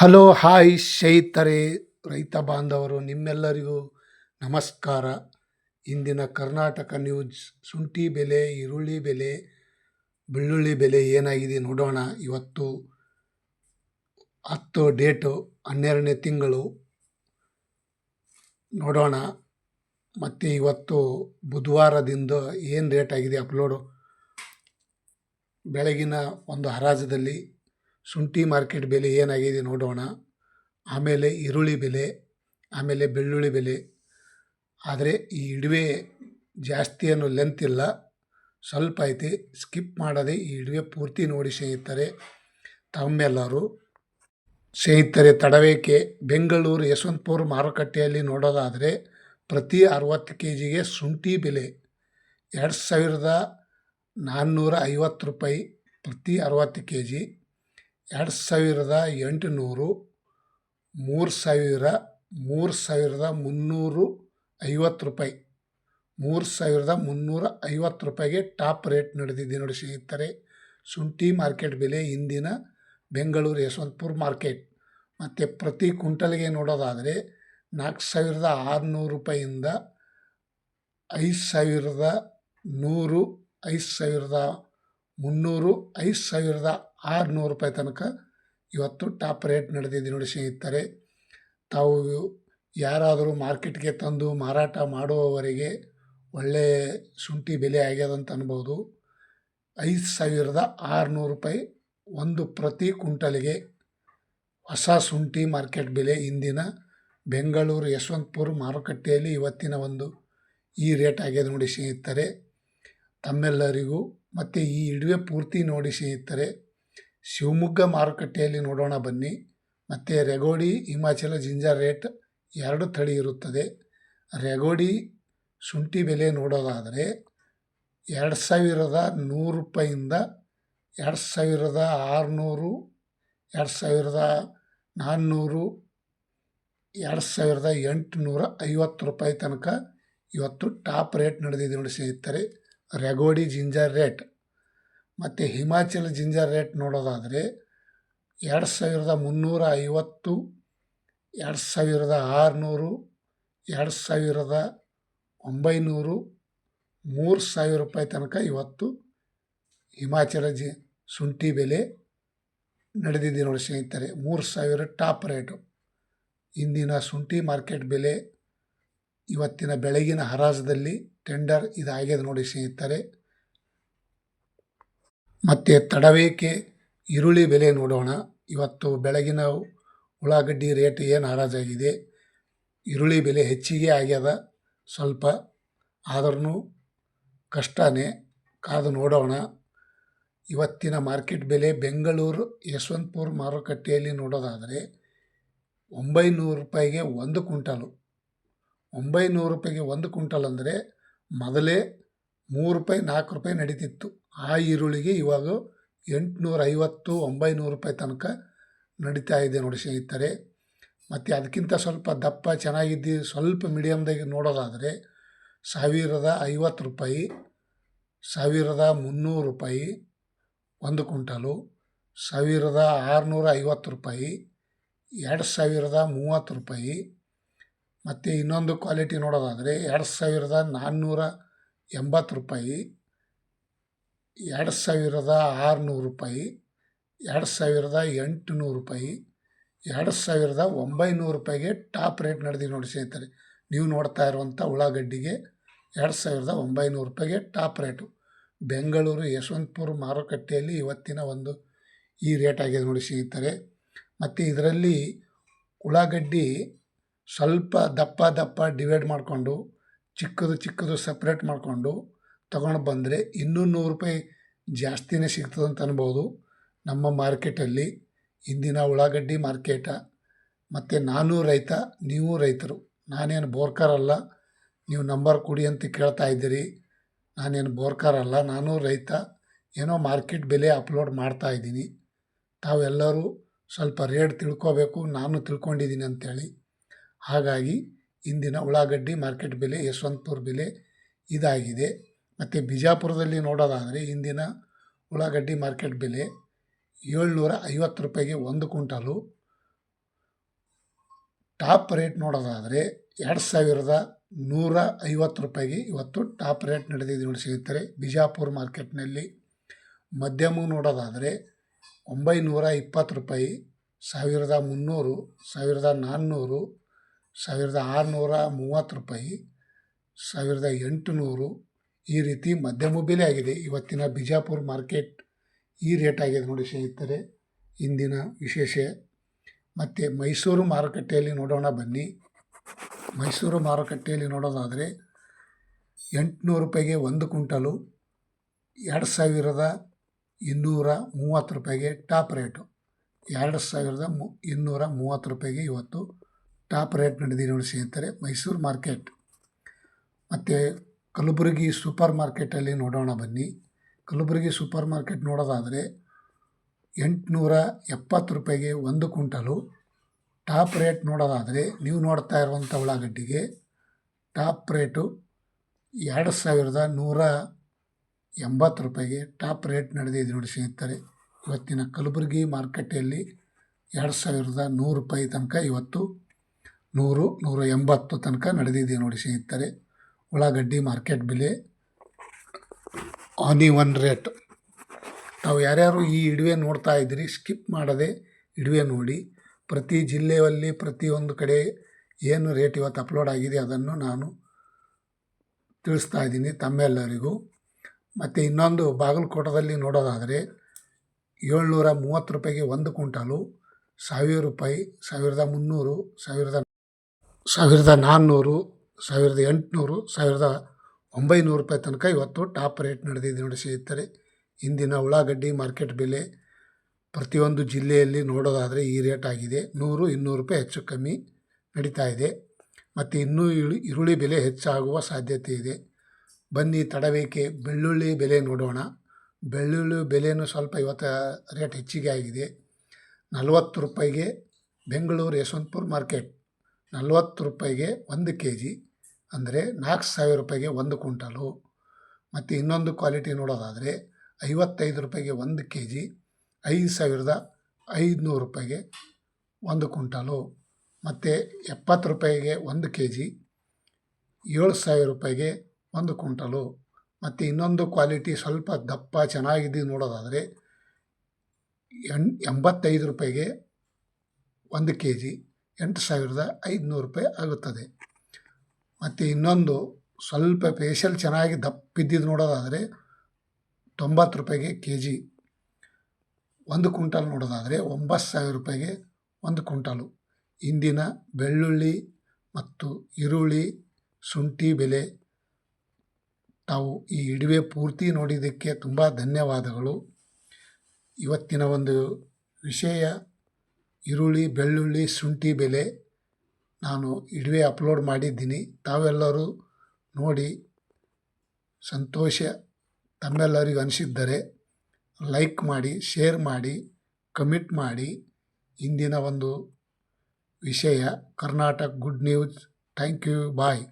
Hello hi ಸ್ನೇಹಿತರೆ, ರೈತ ಬಾಂಧವರು ನಿಮ್ಮೆಲ್ಲರಿಗೂ ನಮಸ್ಕಾರ. ಇಂದಿನ ಕರ್ನಾಟಕ ನ್ಯೂಸ್ ಶುಂಠಿ ಬೆಲೆ, ಈರುಳ್ಳಿ ಬೆಲೆ, ಬೆಳ್ಳುಳ್ಳಿ ಬೆಲೆ ಏನಾಗಿದೆ ನೋಡೋಣ. ಇವತ್ತು 10 ಡೇಟು 12ನೇ ತಿಂಗಳು ನೋಡೋಣ. ಮತ್ತು ಇವತ್ತು ಬುಧವಾರದಿಂದ ಏನು ರೇಟ್ ಆಗಿದೆ ಅಪ್ಲೋಡು. ಬೆಳಗಿನ ಒಂದು ಹರಾಜದಲ್ಲಿ ಶುಂಠಿ ಮಾರ್ಕೆಟ್ ಬೆಲೆ ಏನಾಗಿದೆ ನೋಡೋಣ. ಆಮೇಲೆ ಈರುಳ್ಳಿ ಬೆಲೆ, ಆಮೇಲೆ ಬೆಳ್ಳುಳ್ಳಿ ಬೆಲೆ. ಆದರೆ ಈ ಇಡುವೆ ಜಾಸ್ತಿ ಅನ್ನೋ ಲೆಂತ್ ಇಲ್ಲ, ಸ್ವಲ್ಪ ಐತಿ. ಸ್ಕಿಪ್ ಮಾಡದೆ ಈ ಇಡುವೆ ಪೂರ್ತಿ ನೋಡಿ ಸ್ನೇಹಿತರೆ. ತಮ್ಮೆಲ್ಲರೂ ಸ್ನೇಹಿತರೆ, ತಡವೇಕೆ ಬೆಂಗಳೂರು ಯಶವಂತಪುರ ಮಾರುಕಟ್ಟೆಯಲ್ಲಿ ನೋಡೋದಾದರೆ ಪ್ರತಿ 60 ಕೆಜಿಗೆ ಶುಂಠಿ ಬೆಲೆ 2,450 ರೂಪಾಯಿ ಪ್ರತಿ 60 ಕೆಜಿ. 2,800, 3,000, 3,350 ರೂಪಾಯಿ. 3,350 ರೂಪಾಯಿಗೆ ಟಾಪ್ ರೇಟ್ ನಡೆದಿದೆ ನೋಡಿ ಸ್ನೇಹಿತರೆ. ಶುಂಠಿ ಮಾರ್ಕೆಟ್ ಬೆಲೆ ಇಂದಿನ ಬೆಂಗಳೂರು ಯಶವಂತಪುರ ಮಾರ್ಕೆಟ್. ಮತ್ತು ಪ್ರತಿ ಕ್ವಿಂಟಲ್ಗೆ ನೋಡೋದಾದರೆ 4,600 ರೂಪಾಯಿಯಿಂದ 5,100, 5,300, 5,600 ರೂಪಾಯಿ ತನಕ ಇವತ್ತು ಟಾಪ್ ರೇಟ್ ನಡೆದಿದೆ ನೋಡಿ ಸ್ನೇಹಿತರೆ. ತಾವು ಯಾರಾದರೂ ಮಾರ್ಕೆಟ್ಗೆ ತಂದು ಮಾರಾಟ ಮಾಡುವವರಿಗೆ ಒಳ್ಳೆ ಶುಂಠಿ ಬೆಲೆ ಆಗ್ಯದಂತ ಅನ್ಬೋದು. 5,600 ರೂಪಾಯಿ ಒಂದು ಪ್ರತಿ ಕ್ವಿಂಟಲ್ಗೆ ಹೊಸ ಶುಂಠಿ ಮಾರ್ಕೆಟ್ ಬೆಲೆ ಇಂದಿನ ಬೆಂಗಳೂರು ಯಶವಂತಪುರ ಮಾರುಕಟ್ಟೆಯಲ್ಲಿ ಇವತ್ತಿನ ಒಂದು ಈ ರೇಟ್ ಆಗ್ಯದ ನೋಡಿ ಸ್ನೇಹಿತರೆ. ತಮ್ಮೆಲ್ಲರಿಗೂ ಮತ್ತು ಈ ಇಡುವೆ ಪೂರ್ತಿ ನೋಡಿ ಸ್ನೇಹಿತರೆ. ಶಿವಮೊಗ್ಗ ಮಾರುಕಟ್ಟೆಯಲ್ಲಿ ನೋಡೋಣ ಬನ್ನಿ. ಮತ್ತು ರೆಗೋಡಿ, ಹಿಮಾಚಲ ಜಿಂಜರ್ ರೇಟ್ 2 ತಳಿ ಇರುತ್ತದೆ. ರೆಗೋಡಿ ಶುಂಠಿ ಬೆಲೆ ನೋಡೋದಾದರೆ 2,100 ರೂಪಾಯಿಂದ 2,600, 2,400, 2,850 ರೂಪಾಯಿ ತನಕ ಇವತ್ತು ಟಾಪ್ ರೇಟ್ ನಡೆದಿದೆ ನೋಡಿ ಸ್ನೇಹಿತರೆ. ರೆಗೋಡಿ ಜಿಂಜರ್ ರೇಟ್. ಮತ್ತು ಹಿಮಾಚಲ ಜಿಂಜರ್ ರೇಟ್ ನೋಡೋದಾದರೆ 2,350, 2,600, 2,900, 3,000 ರೂಪಾಯಿ ತನಕ ಇವತ್ತು ಹಿಮಾಚಲ ಶುಂಠಿ ಬೆಲೆ ನಡೆದಿದೆ ನೋಡಿ ಸ್ನೇಹಿತರೆ. 3,000 ಟಾಪ್ ರೇಟು. ಇಂದಿನ ಶುಂಠಿ ಮಾರ್ಕೆಟ್ ಬೆಲೆ ಇವತ್ತಿನ ಬೆಳಗಿನ ಹರಾಜದಲ್ಲಿ ಟೆಂಡರ್ ಇದಾಗ್ಯದ ನೋಡಿ ಸ್ನೇಹಿತರೆ. ಮತ್ತು ತಡವೇಕೆ ಈರುಳ್ಳಿ ಬೆಲೆ ನೋಡೋಣ. ಇವತ್ತು ಬೆಳಗಿನ ಉಳ್ಳಾಗಡ್ಡಿ ರೇಟ್ ಏನು ಹರಾಜಾಗಿದೆ. ಈರುಳ್ಳಿ ಬೆಲೆ ಹೆಚ್ಚಿಗೆ ಆಗ್ಯದ ಸ್ವಲ್ಪ, ಆದ್ರೂ ಕಷ್ಟನೇ, ಕಾದು ನೋಡೋಣ. ಇವತ್ತಿನ ಮಾರ್ಕೆಟ್ ಬೆಲೆ ಬೆಂಗಳೂರು ಯಶವಂತಪುರ ಮಾರುಕಟ್ಟೆಯಲ್ಲಿ ನೋಡೋದಾದರೆ 900 ರೂಪಾಯಿಗೆ ಒಂದು ಕ್ವಿಂಟಲು. 900 ರೂಪಾಯಿಗೆ ಒಂದು ಕ್ವಿಂಟಲ್ ಅಂದರೆ ಮೊದಲೇ 3 ರೂಪಾಯಿ 4 ರೂಪಾಯಿ ನಡೀತಿತ್ತು. ಆ ಈರುಳ್ಳಿಗೆ ಇವಾಗ 850, 900 ರೂಪಾಯಿ ತನಕ ನಡೀತಾ ಇದೆ ನೋಡಿ ಸ್ನೇಹಿತರೆ. ಮತ್ತು ಅದಕ್ಕಿಂತ ಸ್ವಲ್ಪ ದಪ್ಪ ಚೆನ್ನಾಗಿದ್ದು ಸ್ವಲ್ಪ ಮೀಡಿಯಮ್ದಾಗಿ ನೋಡೋದಾದರೆ 1,050 ರೂಪಾಯಿ, 1,300 ರೂಪಾಯಿ ಒಂದು ಕ್ವಿಂಟಲು, 1,650 ರೂಪಾಯಿ, 2,030 ರೂಪಾಯಿ. ಮತ್ತು ಇನ್ನೊಂದು ಕ್ವಾಲಿಟಿ ನೋಡೋದಾದರೆ 2,480 ರೂಪಾಯಿ, 2,600 ರೂಪಾಯಿ, 2,800 ರೂಪಾಯಿ, 2,900 ರೂಪಾಯಿಗೆ ಟಾಪ್ ರೇಟ್ ನಡೆದಿದೆ ನೋಡಿ ಸ್ನೇಹಿತರೆ. ನೀವು ನೋಡ್ತಾ ಇರುವಂಥ ಉಳ್ಳಾಗಡ್ಡಿಗೆ 2,900 ರೂಪಾಯಿಗೆ ಟಾಪ್ ರೇಟು ಬೆಂಗಳೂರು ಯಶವಂತಪುರ ಮಾರುಕಟ್ಟೆಯಲ್ಲಿ ಇವತ್ತಿನ ಒಂದು ಈ ರೇಟ್ ಆಗಿದೆ ನೋಡಿ ಸ್ನೇಹಿತರೆ. ಮತ್ತು ಇದರಲ್ಲಿ ಉಳ್ಳಾಗಡ್ಡಿ ಸ್ವಲ್ಪ ದಪ್ಪ ಡಿವೈಡ್ ಮಾಡಿಕೊಂಡು ಚಿಕ್ಕದು ಸಪ್ರೇಟ್ ಮಾಡಿಕೊಂಡು ತಗೊಂಡು ಬಂದರೆ ಇನ್ನೂ 100 ರೂಪಾಯಿ ಜಾಸ್ತಿನೇ ಸಿಗ್ತದಂತ ಅನ್ಬೋದು ನಮ್ಮ ಮಾರ್ಕೆಟಲ್ಲಿ. ಇಂದಿನ ಉಳ್ಳಾಗಡ್ಡಿ ಮಾರ್ಕೆಟ. ಮತ್ತು ನಾನು ರೈತ, ನೀವು ರೈತರು. ನಾನೇನು ಬೋರ್ಕರ್ ಅಲ್ಲ, ನೀವು ನಂಬರ್ ಕೊಡಿ ಅಂತ ಕೇಳ್ತಾ ಇದ್ದೀರಿ. ನಾನೇನು ಬೋರ್ಕರ್ ಅಲ್ಲ, ನಾನು ರೈತ. ಏನೋ ಮಾರ್ಕೆಟ್ ಬೆಲೆ ಅಪ್ಲೋಡ್ ಮಾಡ್ತಾ ಇದ್ದೀನಿ. ತಾವೆಲ್ಲರೂ ಸ್ವಲ್ಪ ರೇಟ್ ತಿಳ್ಕೋಬೇಕು, ನಾನು ತಿಳ್ಕೊಂಡಿದ್ದೀನಿ ಅಂಥೇಳಿ. ಹಾಗಾಗಿ ಇಂದಿನ ಉಳ್ಳಾಗಡ್ಡಿ ಮಾರ್ಕೆಟ್ ಬೆಲೆ ಯಶವಂತಪುರ ಬೆಲೆ ಇದಾಗಿದೆ. ಮತ್ತು ಬಿಜಾಪುರದಲ್ಲಿ ನೋಡೋದಾದರೆ ಇಂದಿನ ಉಳ್ಳಾಗಡ್ಡಿ ಮಾರ್ಕೆಟ್ ಬೆಲೆ 750 ರೂಪಾಯಿಗೆ ಒಂದು ಕ್ವಿಂಟಲು, ಟಾಪ್ ರೇಟ್ ನೋಡೋದಾದರೆ 2150 ರೂಪಾಯಿಗೆ ಇವತ್ತು ಟಾಪ್ ರೇಟ್ ನಡೆದಿದೆ ನೋಡಿ ಸ್ನೇಹಿತರೆ ಬಿಜಾಪುರ ಮಾರ್ಕೆಟ್ನಲ್ಲಿ. ಮಧ್ಯಮ ನೋಡೋದಾದರೆ 920 ರೂಪಾಯಿ, 1300, 1400, 1630 ರೂಪಾಯಿ, 1800 ಈ ರೀತಿ ಮಧ್ಯಮ ಬೆಲೆ ಆಗಿದೆ. ಇವತ್ತಿನ ಬಿಜಾಪುರ ಮಾರ್ಕೆಟ್ ಈ ರೇಟ್ ಆಗಿದೆ ನೋಡಿ ಸ್ನೇಹಿತರೆ ಇಂದಿನ ವಿಶೇಷ. ಮತ್ತು ಮೈಸೂರು ಮಾರುಕಟ್ಟೆಯಲ್ಲಿ ನೋಡೋಣ ಬನ್ನಿ. ಮೈಸೂರು ಮಾರುಕಟ್ಟೆಯಲ್ಲಿ ನೋಡೋದಾದರೆ 800 ರೂಪಾಯಿಗೆ 1 ಕ್ವಿಂಟಲು, 2230 ರೂಪಾಯಿಗೆ ಟಾಪ್ ರೇಟು. 2230 ರೂಪಾಯಿಗೆ ಇವತ್ತು ಟಾಪ್ ರೇಟ್ ನಡೆದಿದೆ ನೋಡಿ ಸ್ನೇಹಿತರೆ ಮೈಸೂರು ಮಾರ್ಕೆಟ್. ಮತ್ತು ಕಲಬುರಗಿ ಸೂಪರ್ ಮಾರ್ಕೆಟಲ್ಲಿ ನೋಡೋಣ ಬನ್ನಿ. ಕಲಬುರಗಿ ಸೂಪರ್ ಮಾರ್ಕೆಟ್ ನೋಡೋದಾದರೆ 870 ರೂಪಾಯಿಗೆ 1 ಕ್ವಿಂಟಲು. ಟಾಪ್ ರೇಟ್ ನೋಡೋದಾದರೆ ನೀವು ನೋಡ್ತಾ ಇರುವಂಥ ಉಳ್ಳಾಗಡ್ಡಿಗೆ ಟಾಪ್ ರೇಟು 2180 ರೂಪಾಯಿಗೆ ಟಾಪ್ ರೇಟ್ ನಡೆದಿದೆ ನೋಡಿ ಸ್ನೇಹಿತರೆ. ಇವತ್ತಿನ ಕಲಬುರಗಿ ಮಾರುಕಟ್ಟೆಯಲ್ಲಿ 2100 ರೂಪಾಯಿ ತನಕ ಇವತ್ತು 100-180 ತನಕ ನಡೆದಿದೆ ನೋಡಿ ಸ್ನೇಹಿತರೆ ಉಳ್ಳಾಗಡ್ಡಿ ಮಾರ್ಕೆಟ್ ಬೆಲೆ ಆನ್ ಒನ್ ರೇಟ್. ತಾವು ಯಾರ್ಯಾರು ಈ ವಿಡಿಯೋ ನೋಡ್ತಾ ಇದ್ದೀರಿ ಸ್ಕಿಪ್ ಮಾಡದೆ ವಿಡಿಯೋ ನೋಡಿ. ಪ್ರತಿ ಜಿಲ್ಲೆಯಲ್ಲಿ ಪ್ರತಿಯೊಂದು ಕಡೆ ಏನು ರೇಟ್ ಇವತ್ತು ಅಪ್ಲೋಡ್ ಆಗಿದೆ ಅದನ್ನು ನಾನು ತಿಳಿಸ್ತಾ ಇದ್ದೀನಿ ತಮ್ಮೆಲ್ಲರಿಗೂ. ಮತ್ತು ಇನ್ನೊಂದು ಬಾಗಲಕೋಟದಲ್ಲಿ ನೋಡೋದಾದರೆ 730 ರೂಪಾಯಿಗೆ 1 ಕ್ವಿಂಟಲು, 1000 ರೂಪಾಯಿ, 1300, 1400, 1800, 1900 ರೂಪಾಯಿ ತನಕ ಇವತ್ತು ಟಾಪ್ ರೇಟ್ ನಡೆದಿದೆ ನೋಡಿ ಸ್ನೇಹಿತರೆ ಇಂದಿನ ಉಳ್ಳಾಗಡ್ಡಿ ಮಾರ್ಕೆಟ್ ಬೆಲೆ. ಪ್ರತಿಯೊಂದು ಜಿಲ್ಲೆಯಲ್ಲಿ ನೋಡೋದಾದರೆ ಈ ರೇಟ್ ಆಗಿದೆ. 100-200 ರೂಪಾಯಿ ಹೆಚ್ಚು ಕಮ್ಮಿ ನಡೀತಾ ಇದೆ. ಮತ್ತು ಇನ್ನೂ ಈರುಳ್ಳಿ ಬೆಲೆ ಹೆಚ್ಚಾಗುವ ಸಾಧ್ಯತೆ ಇದೆ. ಬನ್ನಿ ತಡಬೇಕೆ ಬೆಳ್ಳುಳ್ಳಿ ಬೆಲೆ ನೋಡೋಣ. ಬೆಳ್ಳುಳ್ಳಿ ಬೆಲೆಯೂ ಸ್ವಲ್ಪ ಇವತ್ತು ರೇಟ್ ಹೆಚ್ಚಿಗೆ ಆಗಿದೆ. 40 ರೂಪಾಯಿಗೆ ಬೆಂಗಳೂರು ಯಶವಂತಪುರ ಮಾರ್ಕೆಟ್ 40 ರೂಪಾಯಿಗೆ 1 kg, ಅಂದರೆ 4000 ರೂಪಾಯಿಗೆ 1 ಕ್ವಿಂಟಲು. ಮತ್ತು ಇನ್ನೊಂದು ಕ್ವಾಲಿಟಿ ನೋಡೋದಾದರೆ 55 ರೂಪಾಯಿಗೆ 1 kg, 5500 ರೂಪಾಯಿಗೆ 1 ಕ್ವಿಂಟಲು. ಮತ್ತು 70 ರೂಪಾಯಿಗೆ 1 kg, 7000 ರೂಪಾಯಿಗೆ 1 ಕ್ವಿಂಟಲು. ಮತ್ತು ಇನ್ನೊಂದು ಕ್ವಾಲಿಟಿ ಸ್ವಲ್ಪ ದಪ್ಪ ಚೆನ್ನಾಗಿದೆ ನೋಡೋದಾದರೆ 85 ರೂಪಾಯಿಗೆ 1 kg, 8500 ರೂಪಾಯಿ ಆಗುತ್ತದೆ. ಮತ್ತು ಇನ್ನೊಂದು ಸ್ವಲ್ಪ ಸ್ಪೆಷಲ್ ಚೆನ್ನಾಗಿ ದಪ್ಪಿದ್ದಿದ್ದು ನೋಡೋದಾದರೆ 90 ರೂಪಾಯಿಗೆ kg, 1 ಕ್ವಿಂಟಲ್ ನೋಡೋದಾದರೆ 9000 ರೂಪಾಯಿಗೆ 1 ಕ್ವಿಂಟಲು. ಇಂದಿನ ಬೆಳ್ಳುಳ್ಳಿ ಮತ್ತು ಈರುಳ್ಳಿ ಶುಂಠಿ ಬೆಲೆ ತಾವು ಈ ವಿಡಿಯೋ ಪೂರ್ತಿ ನೋಡಿದ್ದಕ್ಕೆ ತುಂಬ ಧನ್ಯವಾದಗಳು. ಇವತ್ತಿನ ಒಂದು ವಿಷಯ ಈರುಳ್ಳಿ, ಬೆಳ್ಳುಳ್ಳಿ, ಶುಂಠಿ ಬೆಲೆ ನಾನು ವಿಡಿಯೋ ಅಪ್ಲೋಡ್ ಮಾಡಿದ್ದೀನಿ. ತಾವೆಲ್ಲರೂ ನೋಡಿ ಸಂತೋಷ ತಮ್ಮೆಲ್ಲರಿಗೂ ಅನಿಸಿದ್ದರೆ ಲೈಕ್ ಮಾಡಿ, ಶೇರ್ ಮಾಡಿ, ಕಮೆಂಟ್ ಮಾಡಿ. ಇಂದಿನ ಒಂದು ವಿಷಯ Karnataka good news. Thank you, bye.